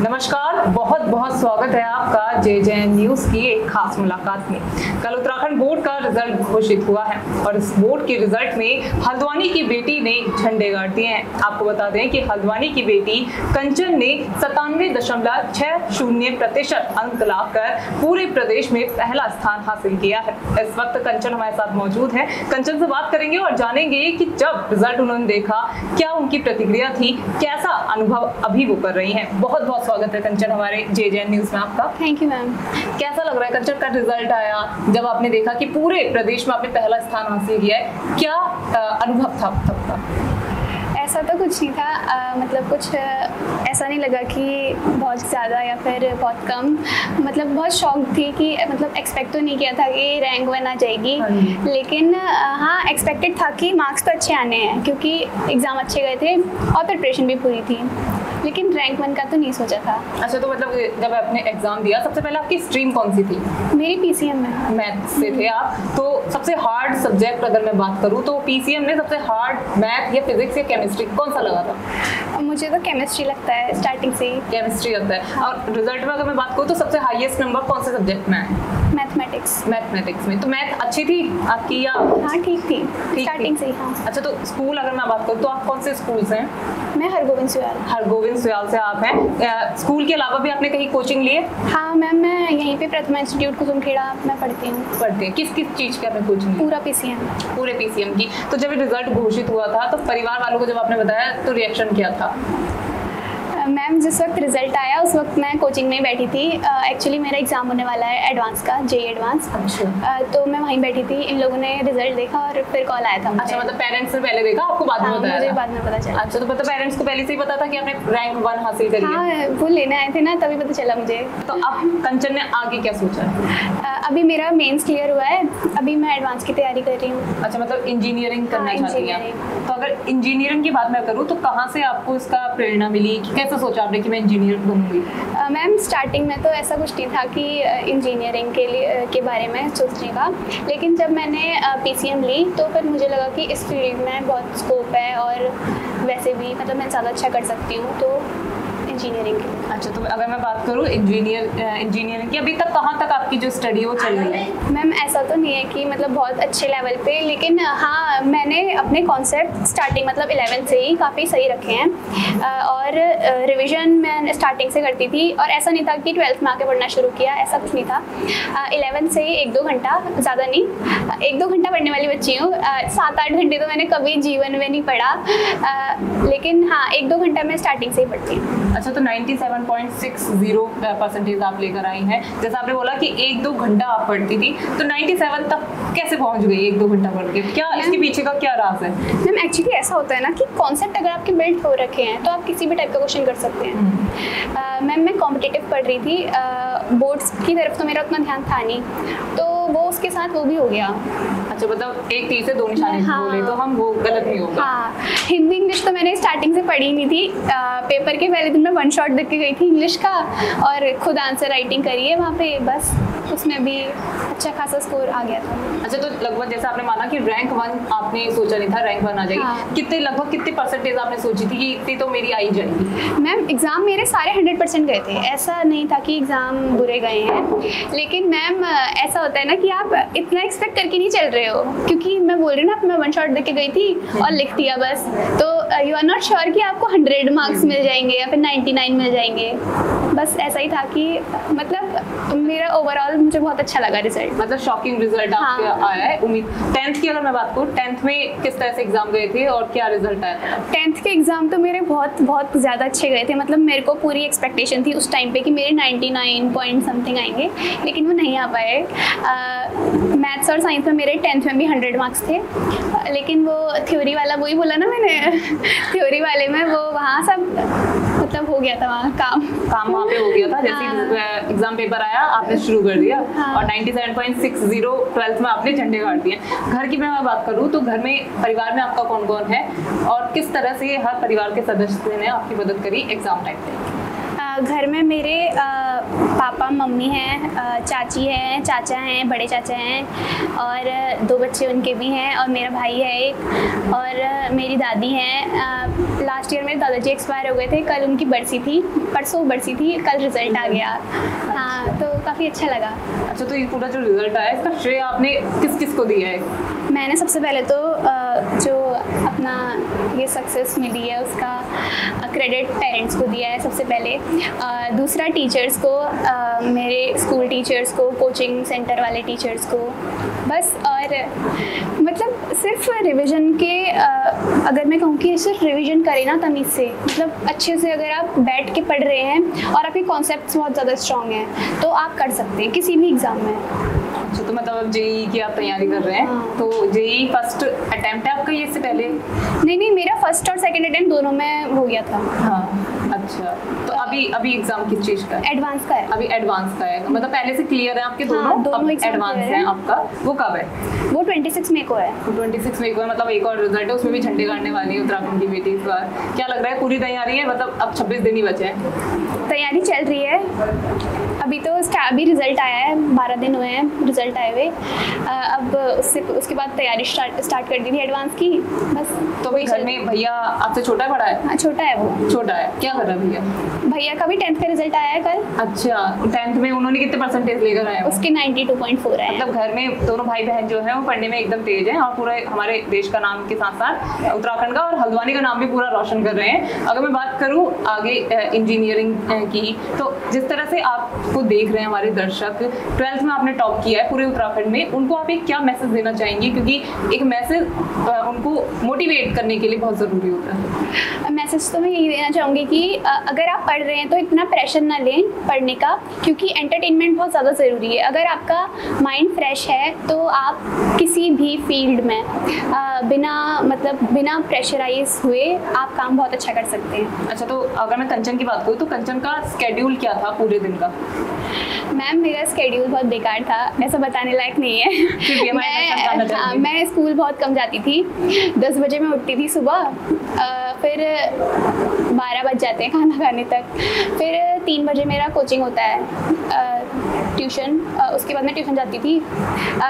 नमस्कार, बहुत बहुत स्वागत है आपका JJN न्यूज की एक खास मुलाकात में। कल उत्तराखंड बोर्ड का रिजल्ट घोषित हुआ है और इस बोर्ड के रिजल्ट में हल्द्वानी की बेटी ने झंडे गाड़ दिए हैं। आपको बता दें कि हल्द्वानी की बेटी कंचन ने 97.60% अंक लाकर पूरे प्रदेश में पहला स्थान हासिल किया है। इस वक्त कंचन हमारे साथ मौजूद है। कंचन से बात करेंगे और जानेंगे कि जब रिजल्ट उन्होंने देखा क्या उनकी प्रतिक्रिया थी, कैसा अनुभव अभी वो कर रही हैं। बहुत बहुत स्वागत है कंचन हमारे JJN न्यूज में आपका। Thank you ma'am. कैसा लग रहा है कंचन का रिजल्ट आया जब आपने देखा कि पूरे प्रदेश में आपने पहला स्थान हासिल किया है, क्या अनुभव था तब का? ऐसा तो कुछ नहीं था, मतलब कुछ ऐसा नहीं लगा कि बहुत ज़्यादा या फिर बहुत कम। मतलब बहुत शौक थी कि मतलब एक्सपेक्ट तो नहीं किया था कि रैंक 1 आ जाएगी, लेकिन हाँ एक्सपेक्टेड था कि मार्क्स तो अच्छे आने हैं क्योंकि एग्ज़ाम अच्छे गए थे और प्रिपरेशन भी पूरी थी, लेकिन रैंक 1 का तो नहीं सोचा था। अच्छा, तो मतलब जब आपने एग्जाम दिया सबसे पहले आपकी स्ट्रीम कौन सी थी? मेरी PCM में। मैथ से थे आप। तो सबसे हार्ड सब्जेक्ट अगर मैं बात करूँ तो PCM में सबसे हार्ड मैथ या फिजिक्स या केमिस्ट्री कौन सा लगा था? मुझे तो केमिस्ट्री लगता है स्टार्टिंग से ही। केमिस्ट्री लगता है। और रिजल्ट में अगर मैं बात करूँ तो सबसे हाईएस्ट नंबर कौन से सब्जेक्ट में आए? मैथमेटिक्स में। तो मैथ अच्छी थी आपकी या? हाँ ठीक थी, स्टार्टिंग से ही। हाँ। अच्छा, तो स्कूल अगर मैं बात करूँ तो आप कौन से स्कूल से हैं? मैं हरगोविंद सुयाल से आप हैं। स्कूल के अलावा भी आपने कहीं कोचिंग ली है? हाँ मैम, मैं यहीं पे प्रथमा इंस्टीट्यूट कुसुमखेड़ा में पढ़ती हूँ। किस चीज़ की आपने कोचिंग ली? पूरा PCM। पूरे PCM की। तो जब रिजल्ट घोषित हुआ था तो परिवार वालों को जब आपने बताया तो रिएक्शन क्या था? मैम जिस वक्त रिजल्ट आया उस वक्त मैं कोचिंग में बैठी थी। एक्चुअली मेरा एग्जाम होने वाला है एडवांस का, JEE एडवांस। अच्छा। तो मैं वहीं बैठी थी, इन लोगों ने रिजल्ट देखा और फिर कॉल आया था मुझे। अच्छा, मतलब पेरेंट्स ने पहले देखा, आपको बाद में बताया? मुझे बाद में पता चला। अच्छा, तो मतलब पेरेंट्स को पहले से ही पता था कि आपने रैंक 1 हासिल करी है? हाँ, वो लेने आए थे ना, तभी पता चला मुझे। तो अब कंचन ने आगे क्या सोचा है? अभी मेरा मेंस क्लियर हुआ है, अभी मैं एडवांस की तैयारी कर रही हूँ। अच्छा, मतलब इंजीनियरिंग करना चाहती हैं? तो अगर इंजीनियरिंग की बात मैं करूँ तो कहाँ से आपको इसका प्रेरणा मिली, कैसे सोचा आपने कि मैं इंजीनियर बनूंगी? मैम स्टार्टिंग में तो ऐसा कुछ नहीं था कि इंजीनियरिंग के बारे में सोचने का, लेकिन जब मैंने PCM ली तो फिर मुझे लगा कि इस फील्ड में बहुत स्कोप है और वैसे भी मतलब मैं ज़्यादा अच्छा कर सकती हूँ, तो इंजीनियरिंग की। अच्छा, तो अगर मैं बात करूँ इंजीनियरिंग की, अभी तक कहाँ तक आपकी जो स्टडी है वो चल रही है? मैम ऐसा तो नहीं है कि मतलब बहुत अच्छे लेवल पे, लेकिन हाँ मैंने अपने कॉन्सेप्ट स्टार्टिंग मतलब 11th से ही काफ़ी सही रखे हैं और रिवीजन मैं स्टार्टिंग से करती थी और ऐसा नहीं था कि 12th में आके पढ़ना शुरू किया, ऐसा कुछ नहीं था। 11th से ही 1-2 घंटा, ज़्यादा नहीं, 1-2 घंटा पढ़ने वाली बच्ची हूँ। 7-8 घंटे तो मैंने कभी जीवन में नहीं पढ़ा, लेकिन हाँ 1-2 घंटा मैं स्टार्टिंग से ही पढ़ती हूँ। अच्छा, तो 97.60% आप लेकर आई हैं। जैसा आपने बोला कि 1-2 घंटा आप पढ़ती थी, तो 97 तक कैसे पहुंच गई 1-2 घंटा पढ़ के? क्या इसके पीछे का क्या राज है? मैम एक्चुअली ऐसा होता है ना कि कॉन्सेप्ट अगर आपके बिल्ड हो रखे हैं तो आप किसी भी टाइप का क्वेश्चन कर सकते हैं। मैम मैं कॉम्पिटिटिव पढ़ रही थी, बोर्ड्स की तरफ तो मेरा उतना ध्यान था नहीं, तो वो उसके साथ वो भी हो गया। अच्छा, मतलब एक तीर से 2 निशाने बोले तो हम वो गलत नहीं होगा। हाँ, हिंदी इंग्लिश तो मैंने स्टार्टिंग से पढ़ी नहीं थी। पेपर के पहले दिन में 1 शॉट देख के गई थी इंग्लिश का और खुद आंसर राइटिंग करी है वहाँ पे, बस उसमें भी अच्छा खासा स्कोर आ गया था। अच्छा, तो लगभग जैसे आपने माना कि रैंक 1 आपने सोचा नहीं था रैंक 1 आ जाएगी। हाँ। लगभग कितने परसेंटेज आपने सोची थी कि इतनी तो मेरी आई जाएगी? मैम एग्ज़ाम मेरे सारे 100% गए थे, ऐसा नहीं था कि एग्ज़ाम बुरे गए हैं, लेकिन मैम ऐसा होता है ना कि आप इतना एक्सपेक्ट करके नहीं चल रहे हो, क्योंकि मैं बोल रही हूँ ना मैं 1 शॉट देख के गई थी और लिख दिया बस, तो यू आर नॉट श्योर कि आपको 100 मार्क्स मिल जाएंगे या फिर 99 मिल जाएंगे। बस ऐसा ही था कि मतलब मेरा ओवरऑल मुझे बहुत अच्छा लगा रिजल्ट। मतलब शॉकिंग रिजल्ट आपके आया है। उम्मीद 10th की अगर मैं बात करूँ, 10th में किस तरह से एग्जाम गए थे और क्या रिजल्ट आया था? 10th के एग्ज़ाम तो मेरे बहुत बहुत ज़्यादा अच्छे गए थे, मतलब मेरे को पूरी एक्सपेक्टेशन थी उस टाइम पे कि मेरे 99 पॉइंट समथिंग आएंगे, लेकिन वो नहीं आ पाए। मैथ्स और साइंस में मेरे 10th में भी 100 मार्क्स थे, लेकिन वो थ्योरी वाला, वही बोला ना मैंने थ्योरी वाले में वो वहाँ सब मतलब हो गया था, वहाँ काम वहाँ पे हो गया था। जैसे एग्जाम पेपर आया आपने शुरू कर दिया और 97.60 12th में आपने झंडे गाड़ दिए। घर की मैं बात करूँ तो घर में परिवार में आपका कौन कौन है और किस तरह से हर परिवार के सदस्य ने आपकी मदद करी एग्जाम टाइम पे? घर में मेरे पापा मम्मी हैं, चाची हैं, चाचा हैं, बड़े चाचा हैं और 2 बच्चे उनके भी हैं और मेरा भाई है एक और मेरी दादी हैं। लास्ट ईयर मेरे दादाजी एक्सपायर हो गए थे, कल उनकी बरसी थी, परसों बरसी थी, कल रिजल्ट आ गया। हाँ, तो काफ़ी अच्छा लगा। अच्छा, तो ये पूरा जो रिजल्ट आया इसका श्रेय आपने किस किस को दिया है? मैंने सबसे पहले तो जो अपना ये सक्सेस मिली है उसका क्रेडिट पेरेंट्स को दिया है सबसे पहले। दूसरा टीचर्स को, मेरे स्कूल टीचर्स को, कोचिंग सेंटर वाले टीचर्स को, बस। और मतलब सिर्फ रिवीजन के अगर मैं कहूँ कि सिर्फ रिवीजन करें ना तमीज़ से, मतलब अच्छे से अगर आप बैठ के पढ़ रहे हैं और आपके कॉन्सेप्ट्स बहुत ज़्यादा स्ट्रॉन्ग हैं तो आप कर सकते हैं किसी भी एग्ज़ाम में। अच्छा, तो मतलब जेईई की आप तैयारी कर रहे हैं? हाँ। तो जेईई फर्स्ट अटेम्प्ट है आपका ये इससे पहले? नहीं, मेरा फर्स्ट और सेकंड अटेम्प्ट दोनों में हो गया था। हाँ, अच्छा। तो अभी एग्जाम किस चीज़ का है? एडवांस का है। अभी एडवांस का है, मतलब पहले से क्लियर है आपके दोनों? हाँ, दोनों एग्जाम एडवांस क्लियर है है। आपका। वो कब है? वो 26 मई को है। 26 मई को है, मतलब एक और रिजल्ट है, उसमें भी झंडे गाड़ने वाली है उत्तराखंड की बेटी इस बार। क्या लग रहा है, पूरी तैयारी है? मतलब अब 26 दिन ही बचे हैं। तैयारी चल रही है अभी तो। अभी रिजल्ट आया है, 12 दिन हुए हैं रिजल्ट आए हुए। अब उसके बाद तैयारी स्टार्ट कर दी थी एडवांस की, बस। तो वही घर में भैया आपसे छोटा है बड़ा है? हाँ, छोटा है वो। छोटा है। क्या कर रहा है भैया? भैया का भी 10th का रिजल्ट आया है कल। अच्छा, 10th में उन्होंने कितने परसेंटेज लेकर आए? उसके 92.4 है। मतलब घर में दोनों भाई बहन जो है वो पढ़ने में एकदम तेज हैं और पूरे हमारे देश का नाम के साथ साथ उत्तराखंड का और हल्द्वानी का नाम भी पूरा रोशन कर रहे हैं। अगर मैं बात करूँ आगे इंजीनियरिंग की, तो जिस तरह से आपको देख रहे हैं हमारे दर्शक, 12th में आपने टॉप किया है पूरे उत्तराखंड में, उनको आप एक क्या मैसेज देना चाहेंगी? क्योंकि एक मैसेज उनको मोटिवेट करने के लिए बहुत ज़रूरी होता है। मैसेज तो मैं यही देना चाहूँगी कि अगर आप पढ़ रहे हैं तो इतना प्रेशर ना लें पढ़ने का, क्योंकि एंटरटेनमेंट बहुत ज़्यादा ज़रूरी है। अगर आपका माइंड फ्रेश है तो आप किसी भी फील्ड में बिना प्रेशराइज हुए आप काम बहुत अच्छा कर सकते हैं। अच्छा, तो अगर मैं कंचन की बात करूँ तो कंचन का स्केड्यूल क्या था पूरे दिन का? मैम, मेरा स्केड्यूल बहुत बेकार था, ऐसा बताने लायक नहीं है। मैं स्कूल बहुत कम जाती थी। 10 बजे मैं उठती थी सुबह, फिर 12 बज जाते हैं खाना खाने तक। फिर 3 बजे मेरा कोचिंग होता है, ट्यूशन। उसके बाद मैं ट्यूशन जाती थी।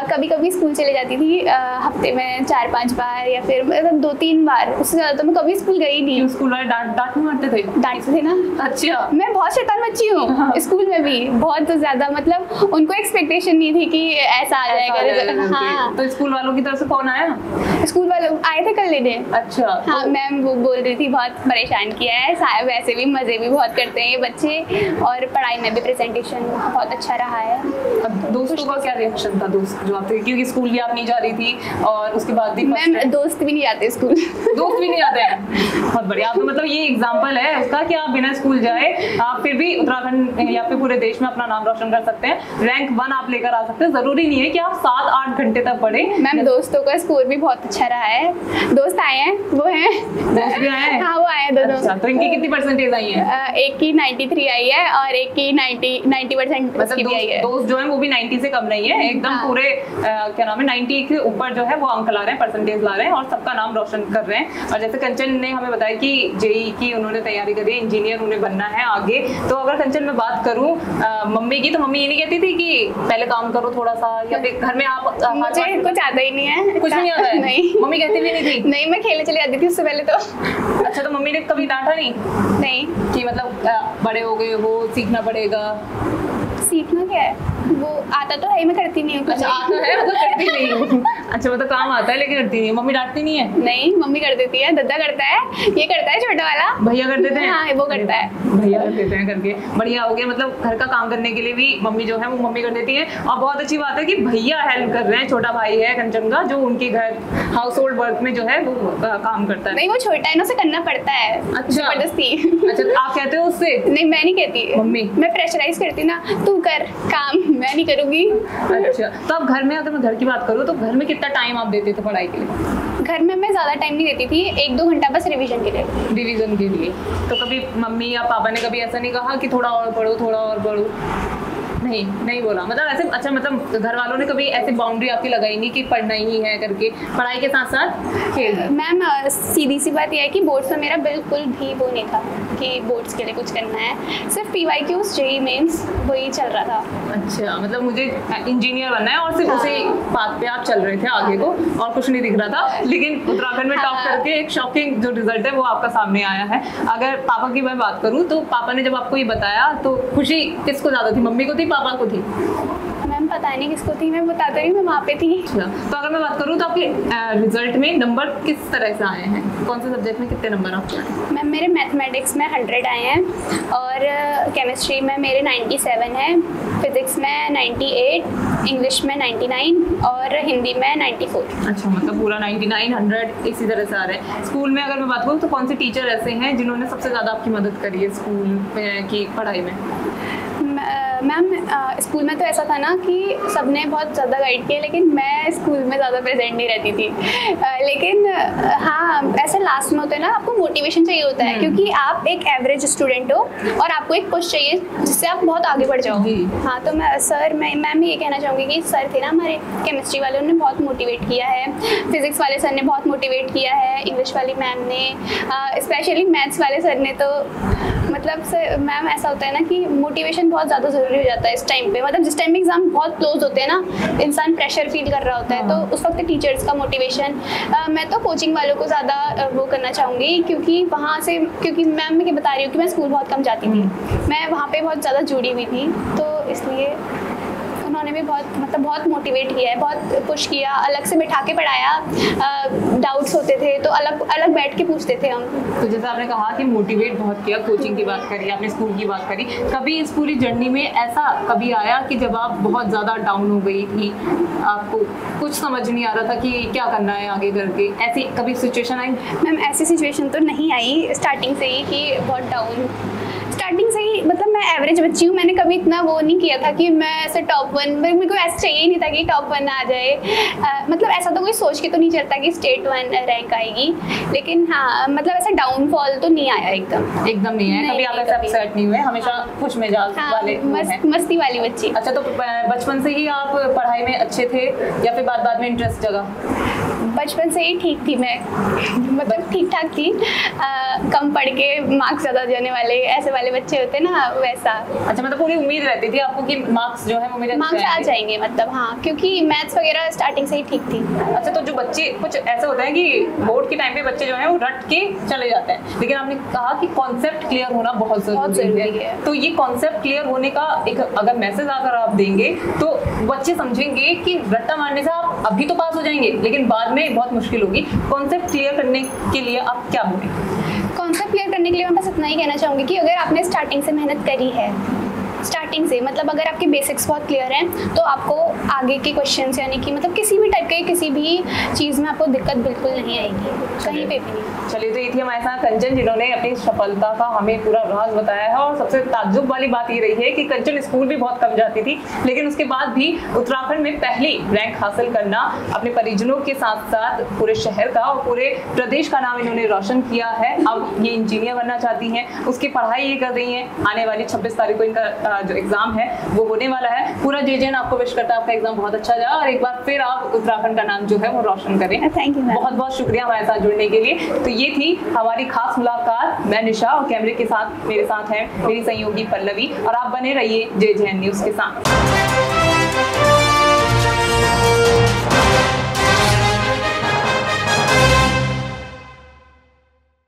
कभी कभी स्कूल चले जाती थी, हफ्ते में 4-5 बार या फिर 2-3 बार, उससे ज़्यादा तो मैं कभी स्कूल गई नहीं। स्कूल वाले डांट नहीं मारते थे? डांटते थे ना। अच्छा। मैं बहुत शैतान बच्ची हूँ। हाँ। स्कूल में भी बहुत ज़्यादा, मतलब उनको एक्सपेक्टेशन नहीं थी कि ऐसा आ जाएगा। हाँ, तो स्कूल वालों की तरफ से कौन आया? स्कूल वाले आए थे कल लेने। अच्छा। हाँ, मैम वो बोल रही थी बहुत परेशान किया है साहब, वैसे भी मज़े भी बहुत करते हैं ये बच्चे और पढ़ाई में भी प्रेजेंटेशन बहुत अच्छा रहा है। अब दोस्तों का क्या रिएक्शन था? दोस्त जो आपके, क्योंकि स्कूल भी आप नहीं जा रही थी और उसके बाद भी मैम दोस्त भी नहीं जाते स्कूल। दोस्त भी नहीं जाते हैं? बहुत बढ़िया। तो मतलब ये एग्जाम्पल है उसका कि आप बिना स्कूल जाए आप फिर भी उत्तराखंड या फिर पूरे देश में अपना नाम रोशन कर सकते हैं। रैंक 1 आप लेकर आ सकते हैं। जरूरी नहीं है कि आप 7-8 घंटे तक पढ़े। मैम दोस्तों का स्कोर भी बहुत अच्छा रहा है। दोस्त आए हैं, वो हैं। दोस्त भी आए हैं? हाँ, वो आए हैं दोनों। अच्छा, तो इनकी कितनी परसेंटेज आई है? एक की 93 आई है और एक की 90% मतलब आई है। दोस्त जो है वो भी 90 से कम नहीं है, एकदम हाँ। पूरे क्या नाम है 90 के ऊपर जो है वो अंक ला रहे हैं, परसेंटेज ला रहे हैं और सबका नाम रोशन कर रहे हैं। और जैसे कंचन ने हमें बताया कि जेईई की उन्होंने तैयारी करी है, इंजीनियर उन्हें बनना है आगे। तो अगर कंचन में बात करूँ मम्मी की, तो मम्मी ये नहीं कहती थी कि पहले काम करो थोड़ा सा, या फिर घर में आप? मुझे कुछ आता ही नहीं है। कुछ नहीं आता है? नहीं। मम्मी कहती भी नहीं थी? नहीं, मैं खेलने चली जाती थी उससे पहले तो। अच्छा, तो मम्मी ने कभी डांटा नहीं? नहीं। कि मतलब बड़े हो गए हो, सीखना पड़ेगा? सीखना क्या है, वो आता तो है, मैं करती नहीं हूँ। अच्छा, आता है मतलब करती नहीं हूँ। अच्छा, मतलब काम आता है लेकिन करती नहीं। मम्मी डांटती नहीं है? नहीं, मम्मी कर देती है, दादा करता है, ये करता है छोटा वाला। भैया कर देते हैं? हाँ, वो करता है। भैया कर देते हैं करके। बढ़िया हो गया, मतलब घर का काम करने के लिए भी मम्मी जो है वो मम्मी कर देती है। और बहुत अच्छी बात है कि भैया हेल्प कर रहे हैं। छोटा भाई है कंचन का जो उनके घर हाउस होल्ड वर्क में जो है वो काम करता है। नहीं, वो छोटा है ना, उसे करना पड़ता है। अच्छा, जबरदस्ती। अच्छा, आप कहते हो उससे? नहीं, मैं नहीं कहती। मम्मी? मैं प्रेशराइज करती ना, तू कर काम, मैं नहीं करूँगी। अच्छा, तो अब घर में, अगर मैं घर की बात करूँ तो घर में कितना टाइम आप देते थे पढ़ाई के लिए? घर में मैं ज़्यादा टाइम नहीं देती थी, 1-2 घंटा बस रिवीजन के लिए। रिवीजन के लिए? तो कभी मम्मी या पापा ने कभी ऐसा नहीं कहा कि थोड़ा और पढ़ो, थोड़ा और पढ़ो? नहीं बोला? मतलब ऐसे, अच्छा, मतलब घर वालों ने कभी ऐसे बाउंड्री आपकी लगाई नहीं कि पढ़ना ही है करके, पढ़ाई के साथ साथ खेल? मैम सीधी सी बात यह है कि बोर्ड्स में मेरा बिल्कुल भी वो नहीं था। कि बोर्ड्स के लिए कुछ करना है, सिर्फ PYQs JEE मेंस वही चल रहा था। अच्छा, मतलब मुझे इंजीनियर बनना है और सिर्फ उसी बात पे आप चल रहे थे आगे को, और कुछ नहीं दिख रहा था। लेकिन उत्तराखंड में टॉप करके एक शॉकिंग जो रिजल्ट है वो आपका सामने आया है। अगर पापा की मैं बात करूँ तो पापा ने जब आपको ये बताया तो खुशी किसको ज्यादा थी, मम्मी को थी पापा को थी? मैम पता नहीं किसको थी, मैं बताती रही, मैं वहाँ पे थी। अच्छा, तो अगर मैं बात करूँ तो आपके रिजल्ट में नंबर किस तरह से आए हैं, कौन से सब्जेक्ट में कितने नंबर आपके आए? मैम मेरे मैथमेटिक्स में 100 आए हैं और केमिस्ट्री में मेरे 97 हैं, फिजिक्स में 98, इंग्लिश में 99 और हिंदी में 94। अच्छा, मतलब पूरा 99, 100 इसी तरह से आ रहे हैं। स्कूल में अगर मैं बात करूँ तो कौन से टीचर ऐसे हैं जिन्होंने सबसे ज़्यादा आपकी मदद करी है स्कूल की पढ़ाई में? मैम स्कूल में तो ऐसा था ना कि सबने बहुत ज़्यादा गाइड किया, लेकिन मैं स्कूल में ज़्यादा प्रेजेंट नहीं रहती थी। लेकिन हाँ, ऐसे लास्ट में होता है ना, आपको मोटिवेशन चाहिए होता है, क्योंकि आप एक एवरेज स्टूडेंट हो और आपको एक पुश चाहिए जिससे आप बहुत आगे बढ़ जाओ। हाँ, तो मैं ये कहना चाहूँगी कि सर थे ना हमारे केमिस्ट्री वाले, उन्होंने बहुत मोटिवेट किया है, फिजिक्स वाले सर ने बहुत मोटिवेट किया है, इंग्लिश वाली मैम ने, स्पेशली मैथ्स वाले सर ने। तो मतलब सर मैम ऐसा होता है ना कि मोटिवेशन बहुत ज़्यादा ज़रूरी हो जाता है इस टाइम पे, मतलब जिस टाइम में एग्जाम बहुत क्लोज होते हैं ना, इंसान प्रेशर फील कर रहा होता है, तो उस वक्त टीचर्स का मोटिवेशन। मैं तो कोचिंग वालों को ज़्यादा वो करना चाहूँगी, क्योंकि वहाँ से, क्योंकि मैम मैं बता रही हूँ कि मैं स्कूल बहुत कम जाती थी, मैं वहाँ पे बहुत ज़्यादा जुड़ी हुई थी, तो इसलिए उन्होंने भी बहुत मोटिवेट किया है, बहुत पुश किया, अलग से बिठा के पढ़ाया, डाउट्स होते थे तो अलग अलग बैठ के पूछते थे हम। तो जैसे आपने कहा कि मोटिवेट बहुत किया, कोचिंग की बात करी, आपने स्कूल की बात करी, कभी इस पूरी जर्नी में ऐसा कभी आया कि जब आप बहुत ज़्यादा डाउन हो गई थी, आपको कुछ समझ नहीं आ रहा था कि क्या करना है आगे करके, ऐसी कभी सिचुएशन आई? मैम ऐसी सिचुएशन तो नहीं आई स्टार्टिंग से ही कि बहुत डाउन, स्टार्टिंग से ही, मतलब मैं एवरेज बच्ची हूँ, मैंने कभी इतना वो नहीं किया था कि मैं ऐसे टॉप 1, मेरे को ऐसा चाहिए ही नहीं था कि टॉप 1 आ जाए, मतलब ऐसा तो कोई सोच के तो नहीं चलता कि स्टेट 1 रैंक आएगी, लेकिन हाँ मतलब ऐसा डाउनफॉल तो नहीं आया एकदम नहीं आया। कभी आप ऐसे अपसेट नहीं हुए, हमेशा खुश मिजाज वाले? मस्ती वाली बच्ची। अच्छा, तो बचपन से ही आप पढ़ाई में अच्छे थे या फिर बाद में इंटरेस्ट जगा? बचपन से ही ठीक थी मैं, मतलब ठीक ठाक थी, कम पढ़ के मार्क्स ज़्यादा जाने वाले ऐसे वाले बच्चे होते ना, वैसा। अच्छा, मतलब पूरी उम्मीद रहती थी आपको कि मार्क्स जो है वो मेरे मार्क्स आ जाएंगे, मतलब हाँ, क्योंकि मैथ्स वगैरह स्टार्टिंग से ही ठीक थी। अच्छा, तो जो बच्चे कुछ ऐसा होता है कि बोर्ड के टाइम पे बच्चे जो है वो रट के चले जाते हैं, लेकिन आपने कहा कि कॉन्सेप्ट क्लियर होना बहुत जरूरी है। तो ये कॉन्सेप्ट क्लियर होने का एक अगर मैसेज अगर आप देंगे तो बच्चे समझेंगे कि रट्टा मारने से आप अभी तो पास हो जाएंगे लेकिन बाद में बहुत मुश्किल होगी। कॉन्सेप्ट क्लियर करने के लिए आप क्या बोलेंगे? कॉन्सेप्ट क्लियर करने के लिए मैं बस इतना ही कहना चाहूँगी कि अगर आपने स्टार्टिंग से मेहनत करी है, स्टार्टिंग से, मतलब अगर आपके बेसिक्स बहुत क्लियर हैं तो आपको आगे के क्वेश्चंस, यानी कि मतलब किसी भी टाइप के किसी भी चीज़ में आपको दिक्कत बिल्कुल नहीं आएगी, कहीं पे भी नहीं। चलिए, तो ये थी हमारे साथ कंचन, जिन्होंने अपनी सफलता का हमें पूरा राज बताया है। और सबसे ताज्जुब वाली बात ये रही है कि कंचन स्कूल भी बहुत कम जाती थी, लेकिन उसके बाद भी उत्तराखंड में पहली रैंक हासिल करना, अपने परिजनों के साथ साथ पूरे शहर का और पूरे प्रदेश का नाम इन्होंने रोशन किया है। अब ये इंजीनियर बनना चाहती हैं, उसकी पढ़ाई ये कर रही हैं। आने वाली 26 तारीख को इनका जो एग्जाम है वो होने वाला है। पूरा जेजेएन आपको विश करता है, आपका एग्जाम बहुत अच्छा जाए और एक बार फिर आप उत्तराखंड का नाम जो है वो रोशन करें। थैंक यू, बहुत बहुत शुक्रिया हमारे साथ जुड़ने के लिए। तो ये थी हमारी खास मुलाकात। मैं निशा और कैमरे के साथ मेरे साथ है मेरी सहयोगी पल्लवी, और आप बने रहिए जेजेएन न्यूज के साथ।